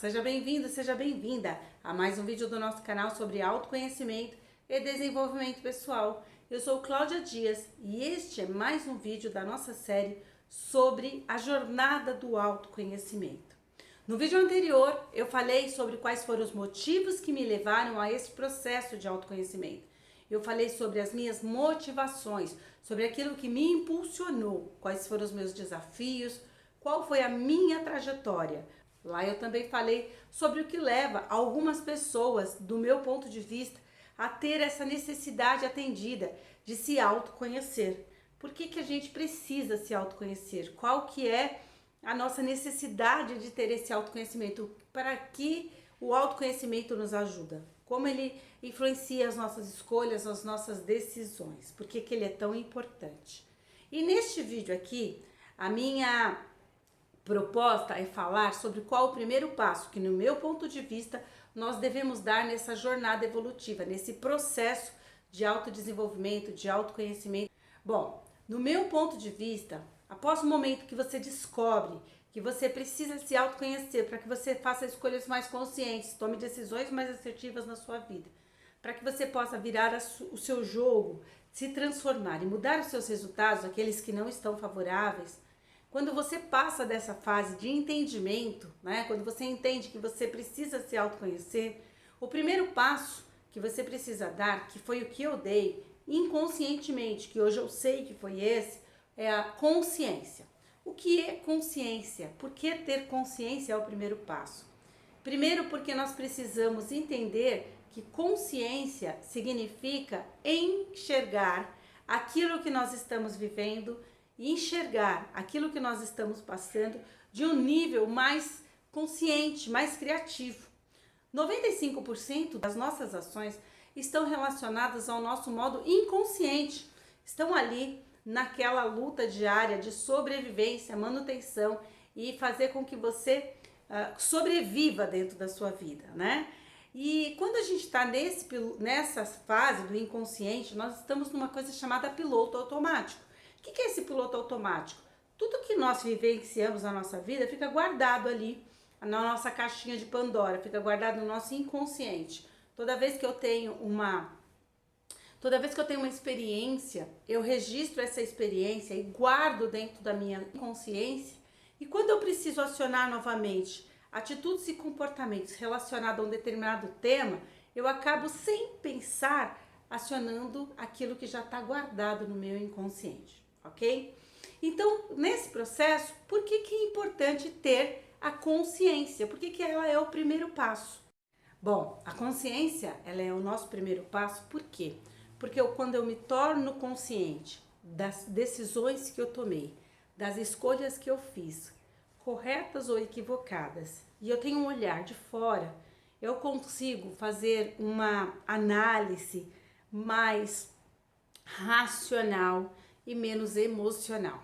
seja bem-vindo, seja bem-vinda a mais um vídeo do nosso canal sobre autoconhecimento e desenvolvimento pessoal. Eu sou Cláudia Dias e este é mais um vídeo da nossa série sobre a jornada do autoconhecimento. No vídeo anterior eu falei sobre quais foram os motivos que me levaram a esse processo de autoconhecimento. Eu falei sobre as minhas motivações, sobre aquilo que me impulsionou, quais foram os meus desafios, qual foi a minha trajetória. Lá eu também falei sobre o que leva algumas pessoas, do meu ponto de vista, a ter essa necessidade atendida de se autoconhecer. Por que a gente precisa se autoconhecer? Qual que é a nossa necessidade de ter esse autoconhecimento? Para que o autoconhecimento nos ajuda? Como ele influencia as nossas escolhas, as nossas decisões? Por que ele é tão importante? E neste vídeo aqui, a minha proposta é falar sobre qual o primeiro passo que, no meu ponto de vista, nós devemos dar nessa jornada evolutiva, nesse processo de autodesenvolvimento, de autoconhecimento. Bom, no meu ponto de vista, após o momento que você descobre que você precisa se autoconhecer para que você faça escolhas mais conscientes, tome decisões mais assertivas na sua vida, para que você possa virar o seu jogo, se transformar e mudar os seus resultados, aqueles que não estão favoráveis. Quando você passa dessa fase de entendimento, né? Quando você entende que você precisa se autoconhecer, o primeiro passo que você precisa dar, que foi o que eu dei inconscientemente, que hoje eu sei que foi esse, é a consciência. O que é consciência? Por que ter consciência é o primeiro passo? Primeiro, porque nós precisamos entender que consciência significa enxergar aquilo que nós estamos vivendo, e enxergar aquilo que nós estamos passando de um nível mais consciente, mais criativo. 95% das nossas ações estão relacionadas ao nosso modo inconsciente, estão ali naquela luta diária de sobrevivência, manutenção e fazer com que você sobreviva dentro da sua vida, né? E quando a gente está nessa fase do inconsciente, nós estamos numa coisa chamada piloto automático. O que é esse piloto automático? Tudo que nós vivenciamos na nossa vida fica guardado ali na nossa caixinha de Pandora, fica guardado no nosso inconsciente. Toda vez que eu tenho uma experiência, eu registro essa experiência e guardo dentro da minha consciência. E quando eu preciso acionar novamente atitudes e comportamentos relacionados a um determinado tema, eu acabo sem pensar acionando aquilo que já está guardado no meu inconsciente. Ok? Então, nesse processo, por que é importante ter a consciência? Por que ela é o primeiro passo? Bom, a consciência, ela é o nosso primeiro passo, por quê? Porque quando eu me torno consciente das decisões que eu tomei, das escolhas que eu fiz, corretas ou equivocadas, e eu tenho um olhar de fora, eu consigo fazer uma análise mais racional e menos emocional.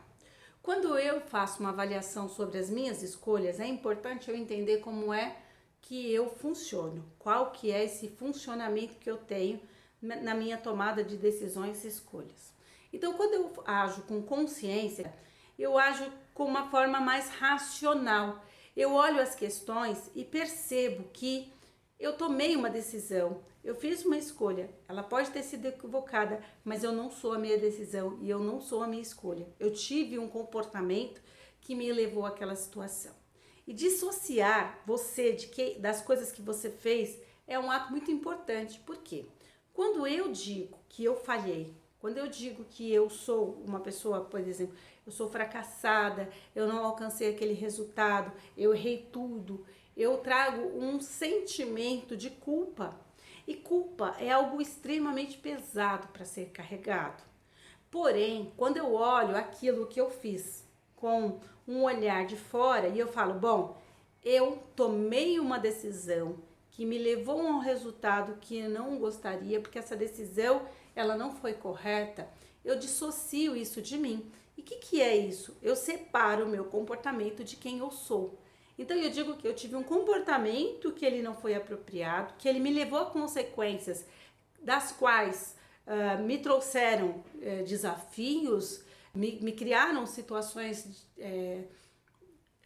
Quando eu faço uma avaliação sobre as minhas escolhas, é importante eu entender como é que eu funciono, qual que é esse funcionamento que eu tenho na minha tomada de decisões e escolhas. Então, quando eu ajo com consciência, eu ajo com uma forma mais racional. Eu olho as questões e percebo que eu tomei uma decisão, eu fiz uma escolha, ela pode ter sido equivocada, mas eu não sou a minha decisão e eu não sou a minha escolha. Eu tive um comportamento que me levou àquela situação. E dissociar você das coisas que você fez é um ato muito importante. Por quê? Quando eu digo que eu falhei, quando eu digo que eu sou uma pessoa, por exemplo, eu sou fracassada, eu não alcancei aquele resultado, eu errei tudo, eu trago um sentimento de culpa. E culpa é algo extremamente pesado para ser carregado. Porém, quando eu olho aquilo que eu fiz com um olhar de fora e eu falo, bom, eu tomei uma decisão que me levou a um resultado que eu não gostaria, porque essa decisão ela não foi correta, eu dissocio isso de mim. E o que é isso? Eu separo o meu comportamento de quem eu sou. Então eu digo que eu tive um comportamento que ele não foi apropriado, que ele me levou a consequências das quais me trouxeram desafios, me criaram situações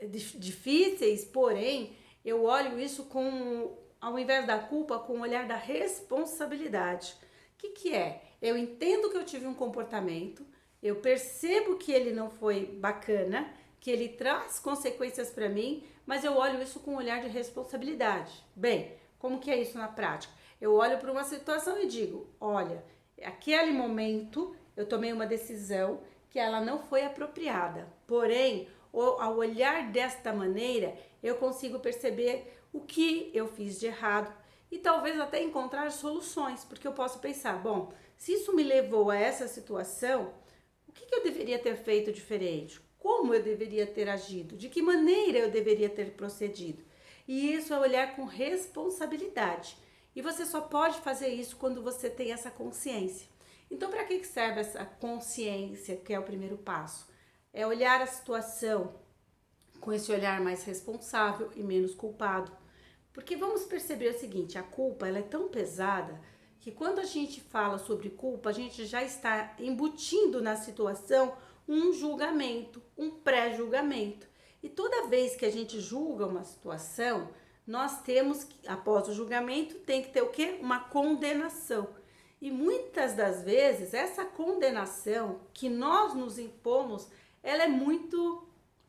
difíceis, porém Eu olho isso com, ao invés da culpa, com o olhar da responsabilidade. O que é? Eu entendo que eu tive um comportamento, eu percebo que ele não foi bacana, que ele traz consequências para mim, mas eu olho isso com um olhar de responsabilidade. Bem, como que é isso na prática? Eu olho para uma situação e digo, olha, aquele momento eu tomei uma decisão que ela não foi apropriada. Porém, ao olhar desta maneira, eu consigo perceber o que eu fiz de errado e talvez até encontrar soluções, porque eu posso pensar, bom, se isso me levou a essa situação, o que eu deveria ter feito diferente? Como eu deveria ter agido? De que maneira eu deveria ter procedido? E isso é olhar com responsabilidade. E você só pode fazer isso quando você tem essa consciência. Então, para que serve essa consciência, que é o primeiro passo? É olhar a situação com esse olhar mais responsável e menos culpado. Porque vamos perceber o seguinte, a culpa ela é tão pesada que quando a gente fala sobre culpa, a gente já está embutindo na situação um julgamento, um pré-julgamento. E toda vez que a gente julga uma situação, nós temos que, após o julgamento, tem que ter o quê? Uma condenação. E muitas das vezes, essa condenação que nós nos impomos, ela é muito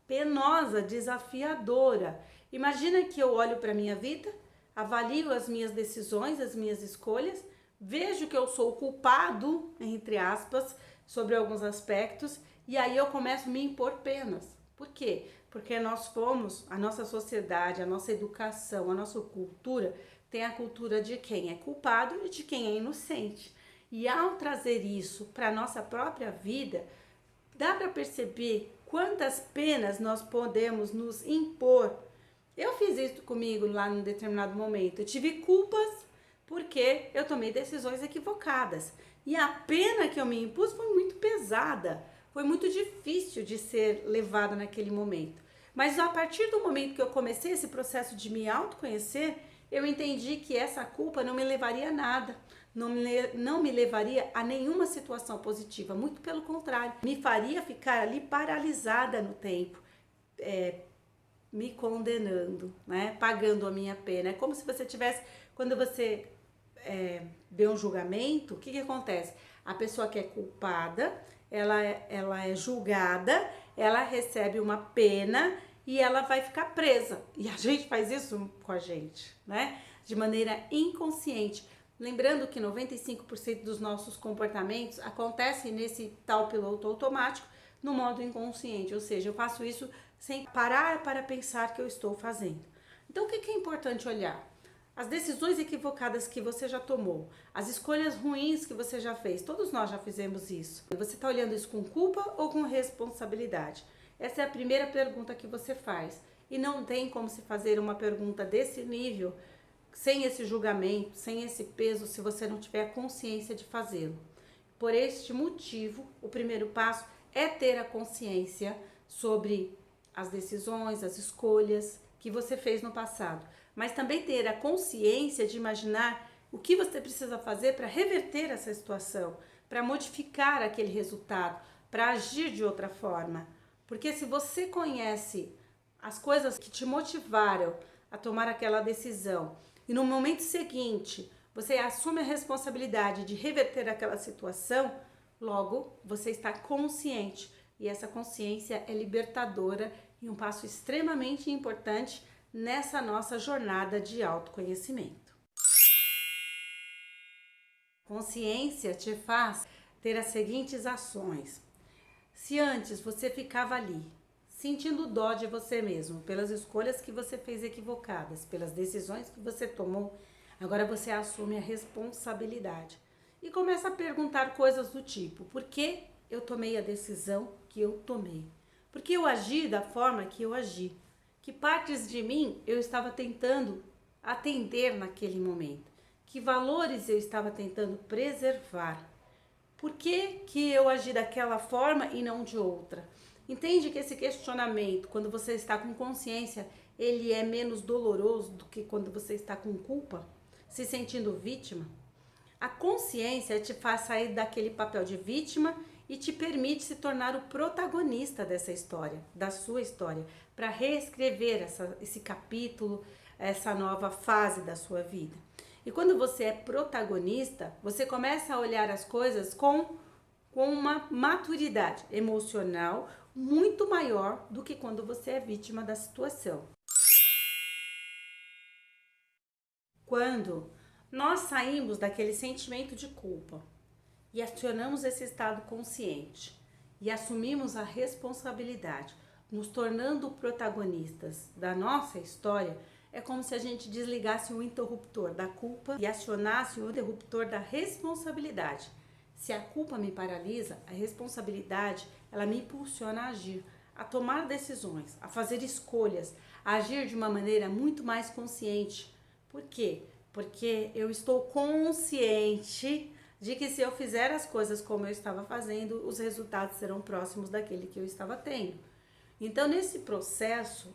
penosa, desafiadora. Imagina que eu olho para a minha vida, avalio as minhas decisões, as minhas escolhas, vejo que eu sou culpado, entre aspas, sobre alguns aspectos, e aí eu começo a me impor penas. Por quê? Porque nós fomos, a nossa sociedade, a nossa educação, a nossa cultura, tem a cultura de quem é culpado e de quem é inocente. E ao trazer isso para a nossa própria vida, dá para perceber quantas penas nós podemos nos impor. Eu fiz isso comigo lá num determinado momento. Eu tive culpas porque eu tomei decisões equivocadas. E a pena que eu me impus foi muito pesada. Foi muito difícil de ser levada naquele momento. Mas a partir do momento que eu comecei esse processo de me autoconhecer, eu entendi que essa culpa não me levaria a nada. Não me levaria a nenhuma situação positiva. Muito pelo contrário. Me faria ficar ali paralisada no tempo. Me condenando, né? Pagando a minha pena. É como se você tivesse... Quando você vê um julgamento, o que acontece? A pessoa que é culpada, ela é julgada, ela recebe uma pena e ela vai ficar presa. E a gente faz isso com a gente, né? De maneira inconsciente. Lembrando que 95% dos nossos comportamentos acontecem nesse tal piloto automático no modo inconsciente. Ou seja, eu faço isso sem parar para pensar que eu estou fazendo. Então, o que é importante olhar? As decisões equivocadas que você já tomou, as escolhas ruins que você já fez, todos nós já fizemos isso. Você está olhando isso com culpa ou com responsabilidade? Essa é a primeira pergunta que você faz. E não tem como se fazer uma pergunta desse nível, sem esse julgamento, sem esse peso, se você não tiver consciência de fazê-lo. Por este motivo, o primeiro passo é ter a consciência sobre as decisões, as escolhas que você fez no passado. Mas também ter a consciência de imaginar o que você precisa fazer para reverter essa situação, para modificar aquele resultado, para agir de outra forma. Porque se você conhece as coisas que te motivaram a tomar aquela decisão e no momento seguinte você assume a responsabilidade de reverter aquela situação, logo você está consciente. E essa consciência é libertadora e um passo extremamente importante nessa nossa jornada de autoconhecimento. Consciência te faz ter as seguintes ações. Se antes você ficava ali, sentindo dó de você mesmo, pelas escolhas que você fez equivocadas, pelas decisões que você tomou, agora você assume a responsabilidade e começa a perguntar coisas do tipo: por que eu tomei a decisão que eu tomei? Por que eu agi da forma que eu agi? Que partes de mim eu estava tentando atender naquele momento? Que valores eu estava tentando preservar? Por que eu agi daquela forma e não de outra? Entende que esse questionamento, quando você está com consciência, ele é menos doloroso do que quando você está com culpa, se sentindo vítima? A consciência te faz sair daquele papel de vítima e te permite se tornar o protagonista dessa história, da sua história, para reescrever esse capítulo, essa nova fase da sua vida. E quando você é protagonista, você começa a olhar as coisas com uma maturidade emocional muito maior do que quando você é vítima da situação. Quando nós saímos daquele sentimento de culpa e acionamos esse estado consciente e assumimos a responsabilidade, nos tornando protagonistas da nossa história, é como se a gente desligasse o interruptor da culpa e acionasse o interruptor da responsabilidade. Se a culpa me paralisa, a responsabilidade, ela me impulsiona a agir, a tomar decisões, a fazer escolhas, a agir de uma maneira muito mais consciente. Por quê? Porque eu estou consciente de que se eu fizer as coisas como eu estava fazendo, os resultados serão próximos daquele que eu estava tendo. Então, nesse processo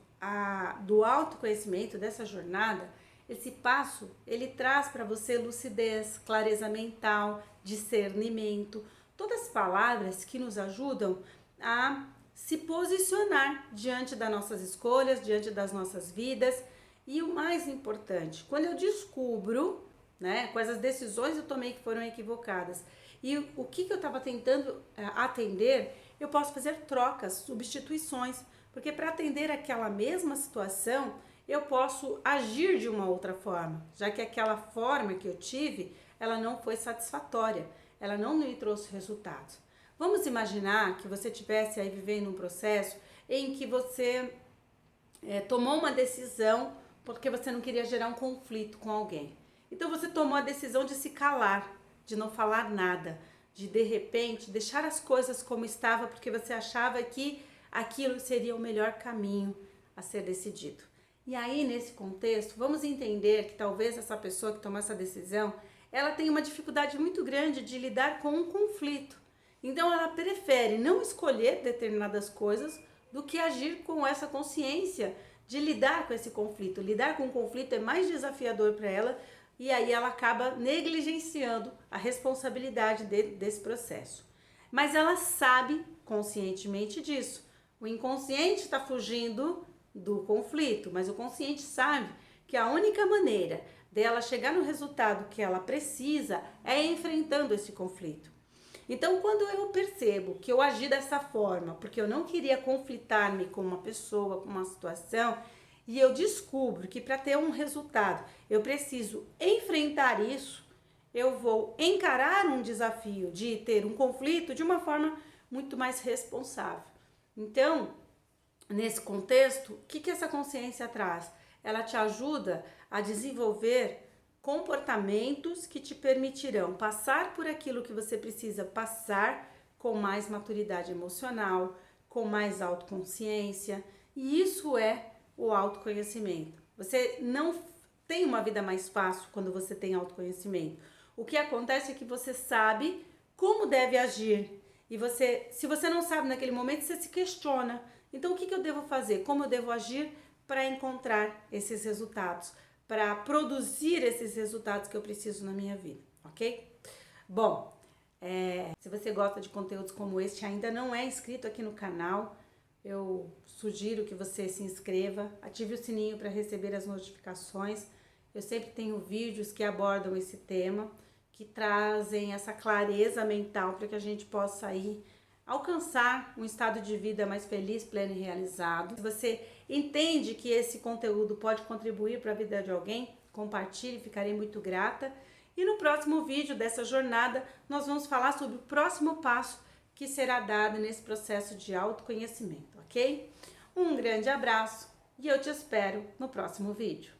do autoconhecimento, dessa jornada, esse passo, ele traz para você lucidez, clareza mental, discernimento, todas as palavras que nos ajudam a se posicionar diante das nossas escolhas, diante das nossas vidas. E o mais importante, quando eu descubro, né, quais as decisões eu tomei que foram equivocadas e o que eu estava tentando atender, eu posso fazer trocas, substituições, porque para atender aquela mesma situação, eu posso agir de uma outra forma, já que aquela forma que eu tive, ela não foi satisfatória, ela não me trouxe resultados. Vamos imaginar que você estivesse aí vivendo um processo em que você tomou uma decisão porque você não queria gerar um conflito com alguém. Então você tomou a decisão de se calar, de não falar nada, de repente deixar as coisas como estava porque você achava que aquilo seria o melhor caminho a ser decidido. E aí, nesse contexto, vamos entender que talvez essa pessoa que tomou essa decisão, ela tem uma dificuldade muito grande de lidar com um conflito. Então ela prefere não escolher determinadas coisas do que agir com essa consciência de lidar com esse conflito. Lidar com o conflito é mais desafiador para ela e aí ela acaba negligenciando a responsabilidade desse processo. Mas ela sabe conscientemente disso. O inconsciente está fugindo do conflito, mas o consciente sabe que a única maneira dela chegar no resultado que ela precisa é enfrentando esse conflito. Então, quando eu percebo que eu agi dessa forma, porque eu não queria conflitar-me com uma pessoa, com uma situação, e eu descubro que para ter um resultado eu preciso enfrentar isso, eu vou encarar um desafio de ter um conflito de uma forma muito mais responsável. Então, nesse contexto, o que essa consciência traz? Ela te ajuda a desenvolver comportamentos que te permitirão passar por aquilo que você precisa passar com mais maturidade emocional, com mais autoconsciência, e isso é o autoconhecimento. Você não tem uma vida mais fácil quando você tem autoconhecimento. O que acontece é que você sabe como deve agir, e se você não sabe naquele momento, você se questiona. Então, o que eu devo fazer? Como eu devo agir para encontrar esses resultados? Para produzir esses resultados que eu preciso na minha vida, ok? Bom, se você gosta de conteúdos como este, ainda não é inscrito aqui no canal, eu sugiro que você se inscreva, ative o sininho para receber as notificações. Eu sempre tenho vídeos que abordam esse tema, que trazem essa clareza mental para que a gente possa aí alcançar um estado de vida mais feliz, pleno e realizado. Se você entende que esse conteúdo pode contribuir para a vida de alguém, compartilhe, ficarei muito grata. E no próximo vídeo dessa jornada, nós vamos falar sobre o próximo passo que será dado nesse processo de autoconhecimento, ok? Um grande abraço e eu te espero no próximo vídeo.